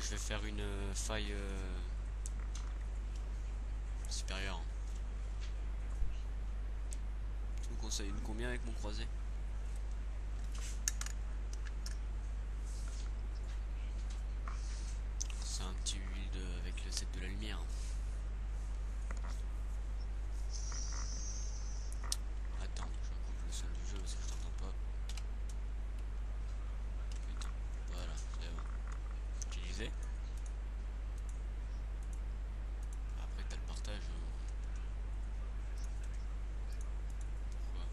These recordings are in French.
je vais faire une faille supérieure. Tu me conseilles une combien avec mon croisé? C'est un petit build avec le set de la lumière. Attends, je coupe le son du jeu parce que je t'entends pas. Putain, voilà, c'est bon. Utilisé. Après t'as le partage. Pourquoi?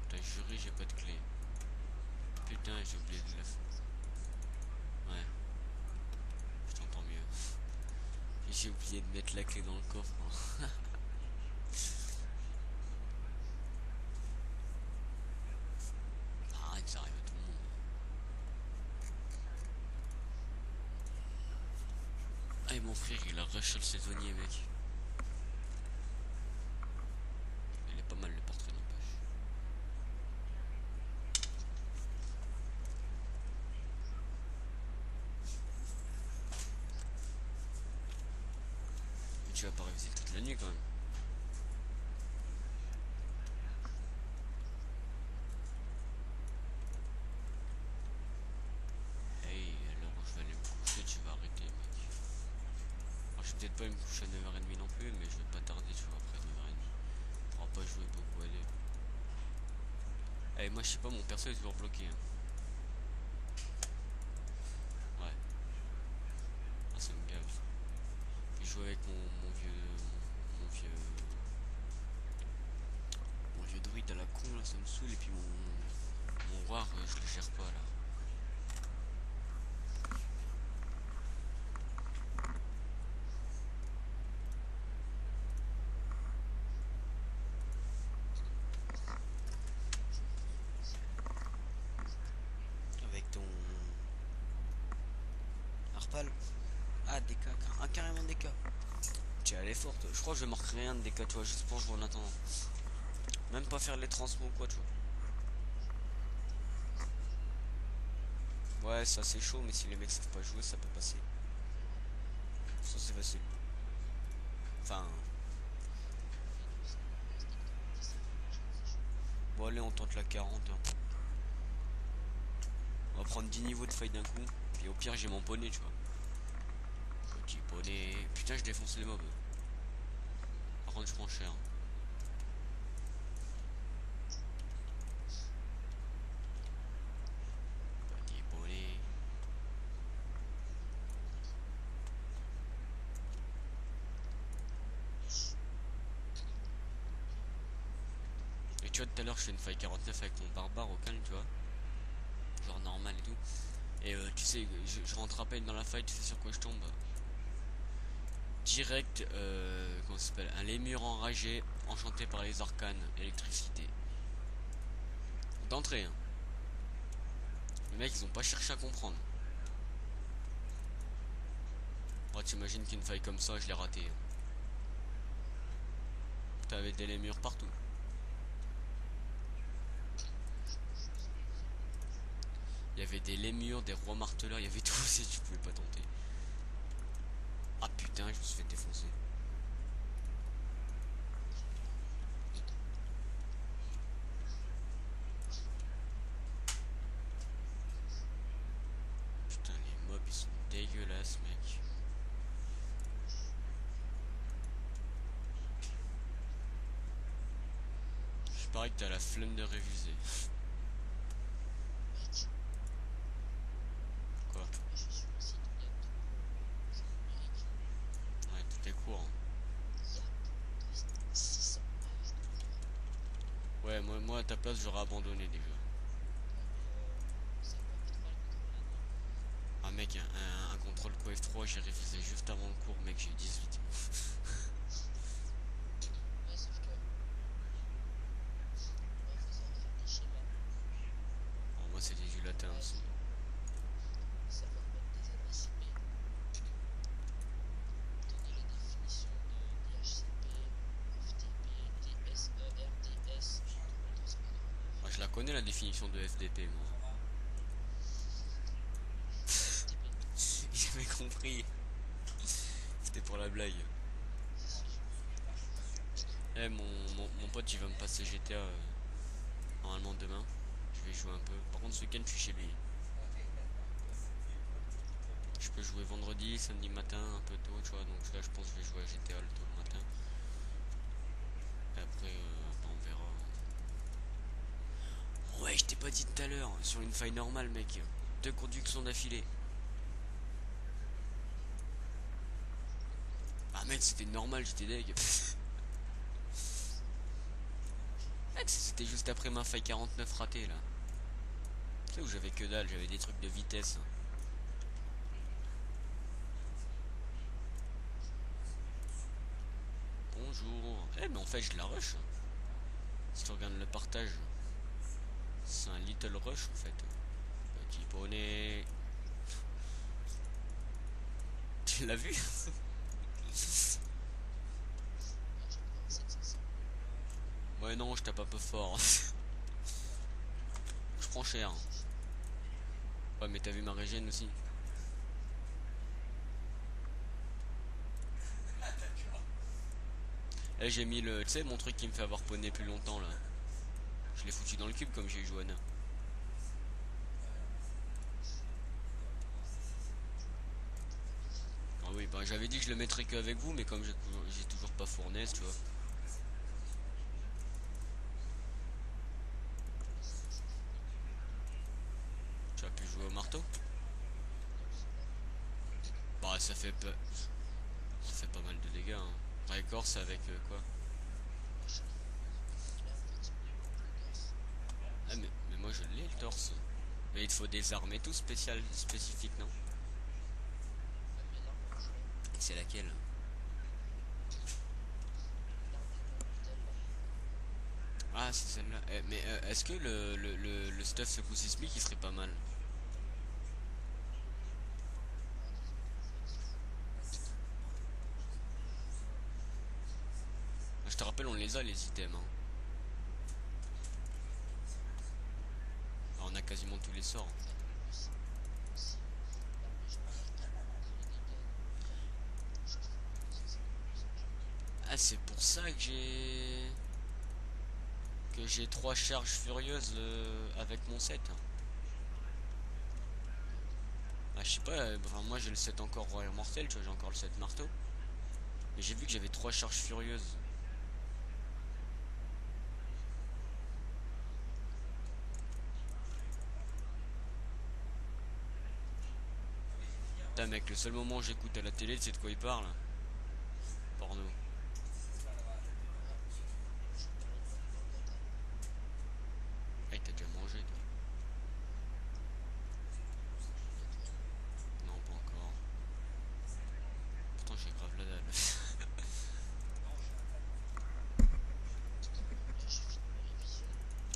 T'as juré j'ai pas de clé. Putain j'ai oublié de la... Ouais, je t'entends mieux. J'ai oublié de mettre la clé dans le coffre. Hein. Arrête, ça arrive à tout le monde. Ah et mon frère il a rush le saisonnier mec. Il est pas mal le portrait n'empêche. Mais tu vas pas réviser toute la nuit quand même. Hey, à l'heure où je vais aller me coucher, tu vas arrêter mec. Alors je vais peut-être pas me coucher à 9h30 non plus, mais je vais pas tarder tu vois après 9h30. On pourra pas jouer beaucoup à deux. Eh moi je sais pas, mon perso est toujours bloqué. Hein. Ouais, ah, ça me gave. Puis je joue avec mon vieux druide à la con là, ça me saoule. Et puis mon war, je le gère pas là. Avec ton Harpal. Ah, DK, ah, carrément DK. Tu es allé forte. Je crois que je vais marquer rien de DK, tu vois, juste pour jouer en attendant. Même pas faire les transmots ou quoi, tu vois. Ouais, ça c'est chaud, mais si les mecs savent pas jouer, ça peut passer. Ça c'est facile. Enfin. Bon, allez, on tente la 40. Hein. On va prendre 10 niveaux de faille d'un coup. Puis au pire, j'ai mon poney, tu vois. Petit poney. Putain, je défonce les mobs. Par contre, je prends cher. Petit poney. Et tu vois, tout à l'heure, je fais une faille 49 avec mon barbare au calme, tu vois. Genre normal et tout. Et tu sais, je rentre à peine dans la faille, tu sais sur quoi je tombe. Direct, comment ça s'appelle, un lémur enragé, enchanté par les arcanes, électricité. D'entrée, hein. Les mecs, ils ont pas cherché à comprendre. Oh, t'imagines qu'une faille comme ça, je l'ai raté. Hein. T'avais des lémurs partout. Il y avait des lémurs, des rois marteleurs, il y avait tout si tu pouvais pas tenter. Ah putain, je me suis fait défoncer. Putain, les mobs ils sont dégueulasses, mec. Je parie que t'as la flemme de réviser. Quoi? Ouais, tout est court. Hein. Ouais, moi à ta place, j'aurais abandonné déjà. Ah mec, un contrôle QF3, j'ai révisé juste avant le cours, mec, j'ai eu 18. Bon, moi c'était du latin aussi. Moi je la connais la définition de FDP, moi. compris. C'était pour la blague. Eh, mon pote, il va me passer GTA normalement demain. Je vais jouer un peu. Par contre, ce week-end, je suis chez lui. Je peux jouer vendredi, samedi matin, un peu tôt, tu vois. Donc là, je pense que je vais jouer à GTA le tôt le matin. Et après, bah, on verra. Ouais, je t'ai pas dit tout à l'heure, sur une faille normale, mec. 2 conductions d'affilée. Ah, mec, c'était normal, j'étais deg. Mec, c'était juste après ma faille 49 ratée, là. Tu sais où j'avais que dalle, j'avais des trucs de vitesse. Bonjour. Eh, mais en fait, je la rush. Si tu regardes le partage, c'est un little rush, en fait. Petit poney. Tu l'as vu? Ouais, non, je tape un peu fort. Je prends cher. Ouais, mais t'as vu ma régène aussi? Eh, j'ai mis le. Tu sais, mon truc qui me fait avoir poney plus longtemps, là. Je l'ai foutu dans le cube comme j'ai eu Johanna. Ah oui, bah j'avais dit que je le mettrais qu'avec vous, mais comme j'ai toujours pas fournaise, tu vois. Tu as pu jouer au marteau? Bah ça fait pas mal de dégâts, hein. Record, c'est avec quoi? Ah mais moi je l'ai le torse. Mais il te faut des armes et tout spécifiques, non? C'est laquelle? Ah, c'est celle-là. Eh, mais est-ce que le stuff secours sismique il serait pas mal? Je te rappelle, on les a les items, hein. Ah, on a quasiment tous les sorts. Ah, c'est pour ça que j'ai 3 charges furieuses avec mon set. Ah, je sais pas, enfin, moi j'ai le set encore Royal Mortel, tu vois, j'ai encore le set marteau. Mais j'ai vu que j'avais 3 charges furieuses. Putain, mec, le seul moment où j'écoute à la télé, c'est de quoi il parle. Porno. Hey, t'as déjà mangé, toi? Non, pas encore. Pourtant, j'ai grave la dalle.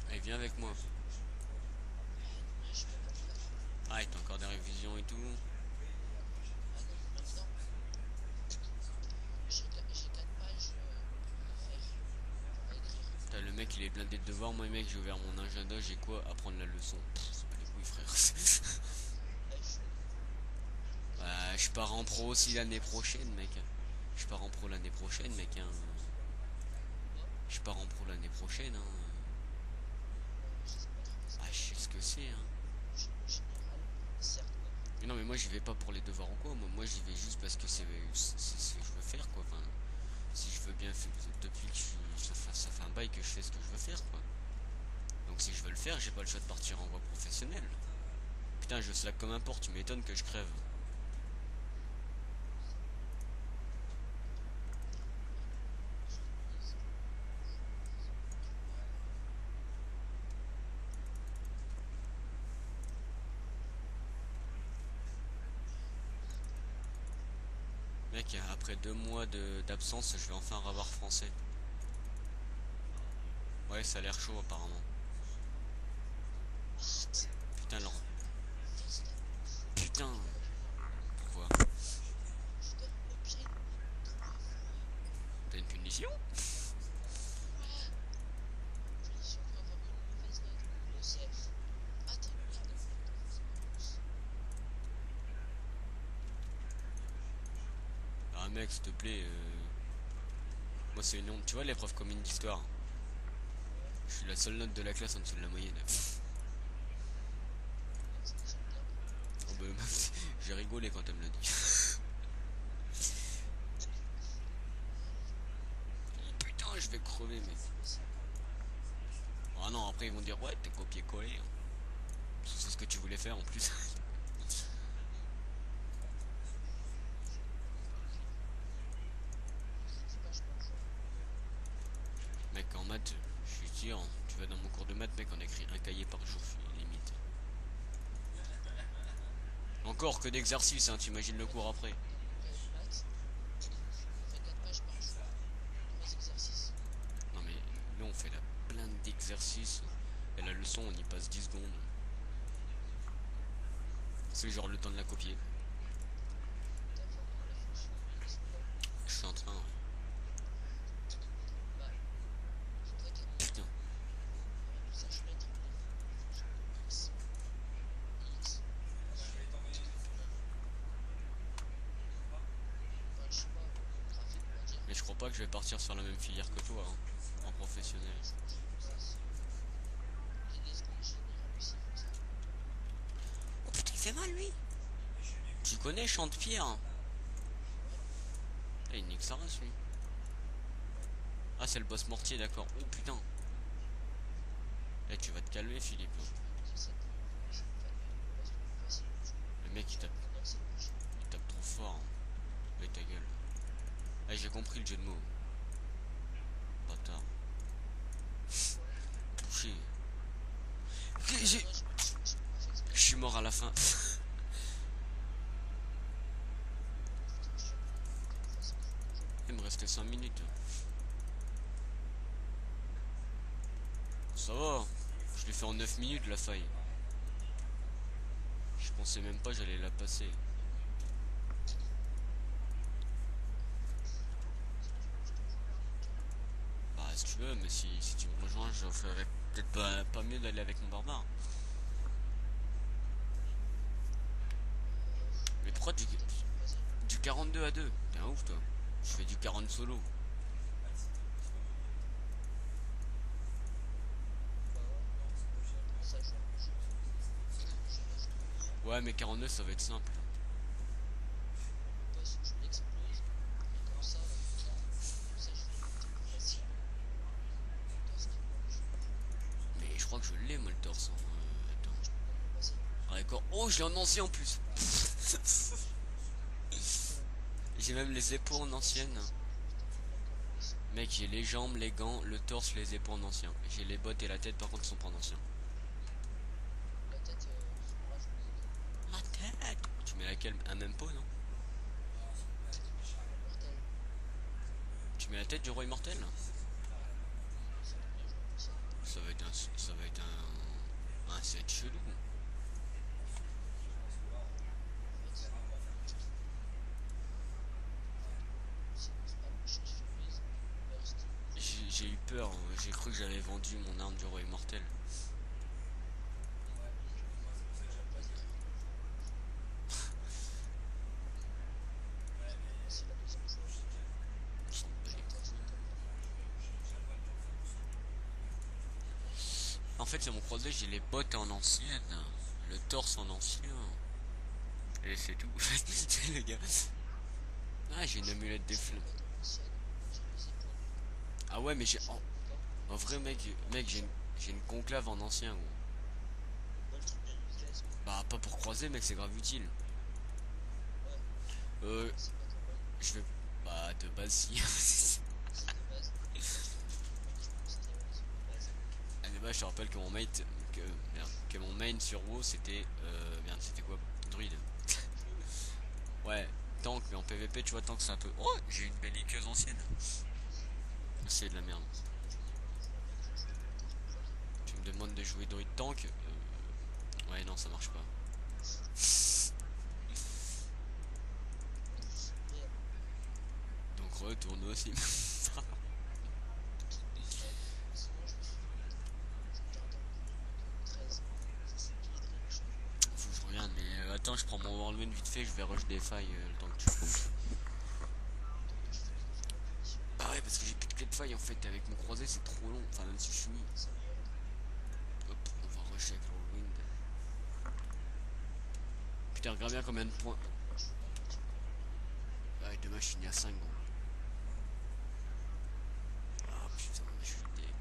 Allez, viens avec moi. Ah, t'as encore des révisions et tout. Putain, le mec, il est blindé de devoirs. Moi, mec, j'ai ouvert mon agenda, j'ai quoi? Apprendre la leçon. Pff, c'est pas les couilles, frère. Bah, je pars en pro aussi l'année prochaine, mec. Je pars en pro l'année prochaine, mec, hein. Je pars en pro l'année prochaine, hein. Ah, je sais ce que c'est, hein. Mais non, mais moi, j'y vais pas pour les devoirs ou quoi. Moi j'y vais juste parce que c'est ce que je veux faire, quoi. Enfin, si je veux bien faire, depuis que ça fait un bail que je fais ce que je veux faire, quoi. Donc si je veux le faire, j'ai pas le choix de partir en voie professionnelle. Putain, je slack comme un porc, tu m'étonnes que je crève. Mec, après 2 mois d'absence, je vais enfin avoir français. Ouais, ça a l'air chaud apparemment. Putain, alors. Putain. Pourquoi? T'as une punition? mec, s'il te plaît. Moi, c'est une honte. Tu vois l'épreuve commune d'histoire? Je suis la seule note de la classe en dessous de la moyenne. Oh, bah, j'ai rigolé quand elle me l'a dit. Oh putain, je vais crever, mec. Ah non, après ils vont dire ouais, t'es copié-collé. C'est ce que tu voulais faire en plus. Mec, en maths, je suis sûr, tu vas dans mon cours de maths, mec, on écrit un cahier par jour, limite. Encore que d'exercices, hein, t'imagines le cours après. Non mais, nous on fait la plainte d'exercices, et la leçon on y passe 10 secondes. C'est genre le temps de la copier. Je suis en train, ouais. Putain. Mais je crois pas que je vais partir sur la même filière que toi, hein, en professionnel. Oh putain, il fait mal lui. Tu connais Chante-Pierre, hein? Ah, il nique sa race lui. Ah, c'est le boss mortier, d'accord. Oh putain. Eh, tu vas te calmer, Philippe. Le mec il tape trop fort, hein. Avec ta gueule. Ah, j'ai compris le jeu de mots. Bâtard. Touché. Je suis mort à la fin. Il me restait 5 minutes. Ça va. Je l'ai fait en 9 minutes la faille. Je pensais même pas j'allais la passer. Bah si tu veux, mais si tu me rejoins, je ferais peut-être pas mieux d'aller avec mon barbare. Mais pourquoi du 42 à 2? T'es un ouf toi. Je fais du 40 solo. Ouais mais 49 ça va être simple. Mais je crois que je l'ai moi le torse, hein. Attends. Ah d'accord. Oh je l'ai en ancien en plus. J'ai même les épaules en ancienne. Mec, j'ai les jambes, les gants, le torse, les épaules en ancien. J'ai les bottes et la tête, par contre, ils sont pas en ancien. Ma tête. Tu mets laquelle? Un même pot, non? Tu mets la tête du roi immortel? Ça va être un set chelou. J'ai eu peur, j'ai cru que j'avais vendu mon arme du roi immortel. En fait, c'est mon croisé, j'ai les bottes en ancienne, le torse en ancien. Et c'est tout. C'est le gars. Ah, j'ai une amulette des flammes. Ah ouais, mais j'ai. En vrai, mec, j'ai une conclave en ancien, gros. Bah, pas pour croiser, mec, c'est grave utile. Euh, je vais. Bah, de base, si. Ah, de base, je te rappelle que mon mate. Que mon main sur WoW, c'était. Merde, c'était quoi? Druide. Ouais, tank, mais en PVP, tu vois, tank, c'est un peu. Oh, j'ai une belliqueuse ancienne. C'est de la merde. Tu me demandes de jouer druide tank? Ouais, non, ça marche pas. Donc, retourne aussi. Faut que je regarde, mais attends, je prends mon Whirlwind vite fait, je vais rush des failles le temps que tu comptes. faille en fait avec mon croisé, c'est trop long. Enfin, même si je suis. Hop, on va rusher avec Whirlwind. Putain, regarde bien combien de points. Ouais, dommage, je finis à 5 gros. Ah putain, je suis deg.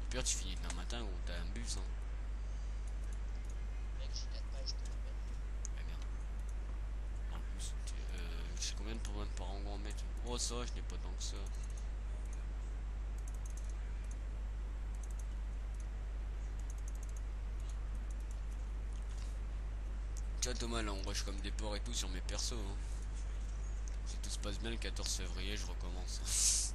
Au pire, tu finis demain matin ou t'as un bus, hein. Ah merde. En plus, je sais combien de points par an en mettre. Oh, ça, je n'ai pas tant que ça. Tu vois, Thomas, là, on rush comme des porcs et tout sur mes persos, hein. Si tout se passe bien, le 14 février, je recommence.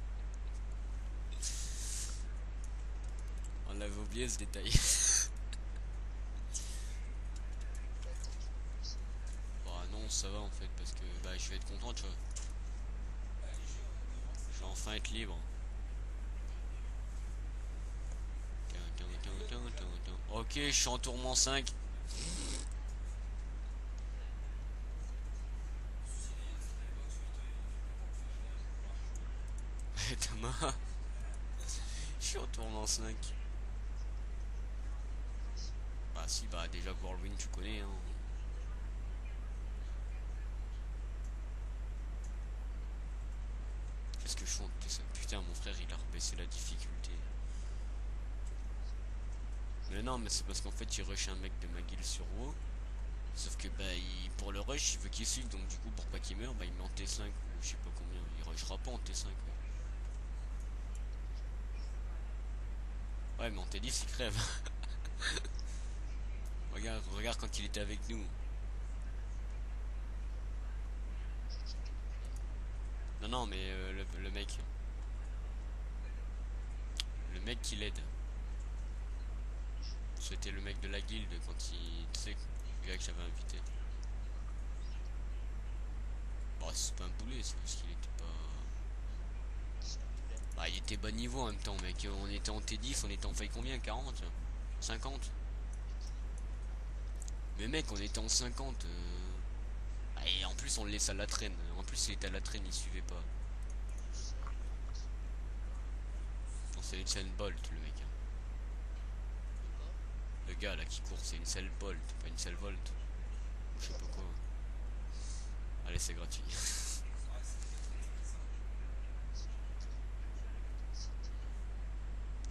On avait oublié ce détail. Bah non, ça va en fait, parce que bah, je vais être content, tu vois. Je vais enfin être libre. Ok, je suis en tourment 5. Thomas, je suis en tourment 5. Bah si, bah déjà Whirlwind tu connais, hein. Qu'est-ce que je fais en T5? Putain, mon frère il a rebaissé la difficulté. Mais non, mais c'est parce qu'en fait il rush un mec de ma guilde sur WoW. Sauf que bah pour le rush il veut qu'il suive, donc du coup pour pas qu'il meure, bah il met en T5 ou je sais pas combien. Il rushera pas en T5. Ouais, mais en T10 il crève. Regarde quand il était avec nous. Non, non, mais le mec. Le mec qui l'aide. C'était le mec de la guilde quand il. Tu sais, le gars que j'avais invité. Bon, c'est pas un boulet, c'est parce qu'il était pas. Bah, il était bas niveau en même temps, mec. On était en T10, on était en faille combien? 40? 50? Mais mec, on était en 50. Ah, et en plus, on le laisse à la traîne. En plus, il était à la traîne, il suivait pas. Non, c'est une scène Bolt, le mec, hein. Le gars là qui court, c'est une selle Bolt, pas une selle Volt. Je sais pas quoi. Allez, c'est gratuit.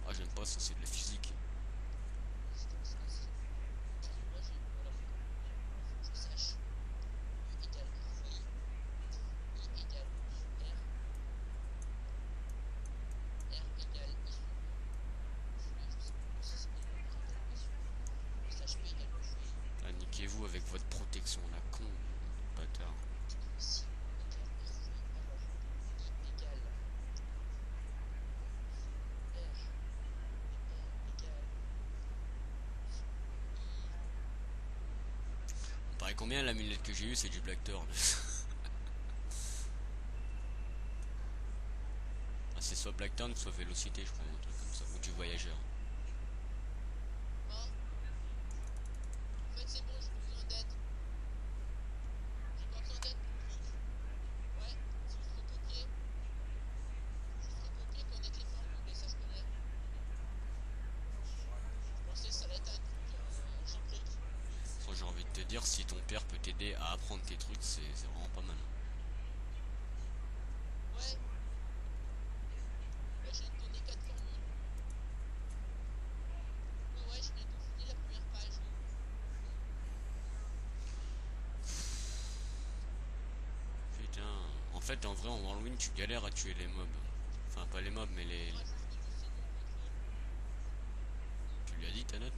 Ah, j'aime pas ça, c'est de la physique. Ah, niquez-vous avec votre protection, la con, bâtard. Pareil, combien la millette que j'ai eu, c'est du Black Thorn. Ah, c'est soit Black Thorn, soit Vélocité, je crois, un truc comme ça. Ou du Voyageur. J'ai envie de te dire, si ton père peut t'aider à apprendre tes trucs, c'est vraiment pas mal. Putain, en fait, en vrai, en Halloween, tu galères à tuer les mobs. Enfin, pas les mobs, mais les. Tu lui as dit ta note?